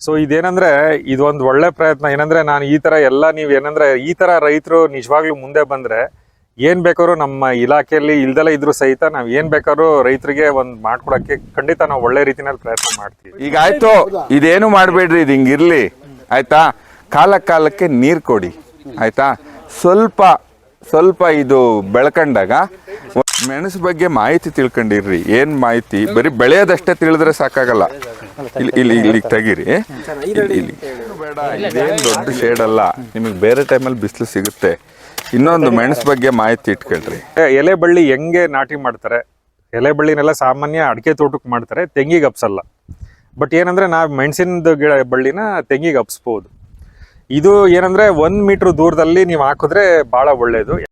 So ಇದೇನಂದ್ರೆ ಇದೊಂದು ಒಳ್ಳೆ ಪ್ರಯತ್ನ. ಏನಂದ್ರೆ ನಾನು ಈ ತರ ಎಲ್ಲ ನೀವ್ ಏನಂದ್ರೆ ಈ ತರ ರೈತರು ನಿಜವಾಗ್ಲೂ ಮುಂದೆ ಬಂದ್ರೆ ಏನ್ ಬೇಕಾದ್ರೂ ನಮ್ಮ ಇಲಾಖೆಯಲ್ಲಿ ಇಲ್ದೆಲ್ಲ ಇದ್ರು ಸಹಿತ ನಾವ್ ಏನ್ ಬೇಕಾದ್ರೂ ರೈತರಿಗೆ ಒಂದ್ ಮಾಡ್ಕೊಡಕ್ಕೆ ಖಂಡಿತ ನಾವು ಒಳ್ಳೆ ರೀತಿನಲ್ಲಿ ಪ್ರಯತ್ನ ಮಾಡ್ತೀವಿ. ಈಗ ಆಯ್ತು, ಇದೇನು ಮಾಡ್ಬೇಡ್ರಿ, ಇದು ಹಿಂಗಿರ್ಲಿ ಆಯ್ತಾ. ಕಾಲಕ್ಕೆ ನೀರ್ ಕೊಡಿ ಆಯ್ತಾ. ಸ್ವಲ್ಪ ಇದು ಬೆಳ್ಕೊಂಡಾಗ ಮೆಣಸು ಬಗ್ಗೆ ಮಾಹಿತಿ ತಿಳ್ಕೊಂಡಿರ್ರಿ. ಏನ್ ಮಾಹಿತಿ, ಬರೀ ಬೆಳೆಯೋದಷ್ಟೇ ತಿಳಿದ್ರೆ ಸಾಕಾಗಲ್ಲ. ಇಲ್ಲಿ ತೆಗೀರಿ, ಇಲ್ಲಿ ಬೇಡ, ಇದೇನ್ ದೊಡ್ಡ ಶೇಡ್ ಅಲ್ಲ, ನಿಮಗೆ ಬೇರೆ ಟೈಮಲ್ಲಿ ಬಿಸಿಲು ಸಿಗುತ್ತೆ. ಇನ್ನೊಂದು ಮೆಣಸು ಬಗ್ಗೆ ಮಾಹಿತಿ ಇಟ್ಕೊಳ್ರಿ. ಎಲೆ ಬಳ್ಳಿ ಹೆಂಗೆ ನಾಟಿ ಮಾಡ್ತಾರೆ, ಎಲೆ ಬಳ್ಳಿನೆಲ್ಲ ಸಾಮಾನ್ಯ ಅಡಿಕೆ ತೋಟಕ್ಕೆ ಮಾಡ್ತಾರೆ, ತೆಂಗಿಗೆ ಹಬ್ಸಲ್ಲ. ಬಟ್ ಏನಂದ್ರೆ ನಾವು ಮೆಣಸಿನ ಗಿಡ ಬಳ್ಳಿನ ತೆಂಗಿಗೆ ಹಬ್ಸ್ಬೋದು. ಇದು ಏನಂದ್ರೆ 1 ಮೀಟರ್ ದೂರದಲ್ಲಿ ನೀವು ಹಾಕಿದ್ರೆ ಬಹಳ ಒಳ್ಳೇದು.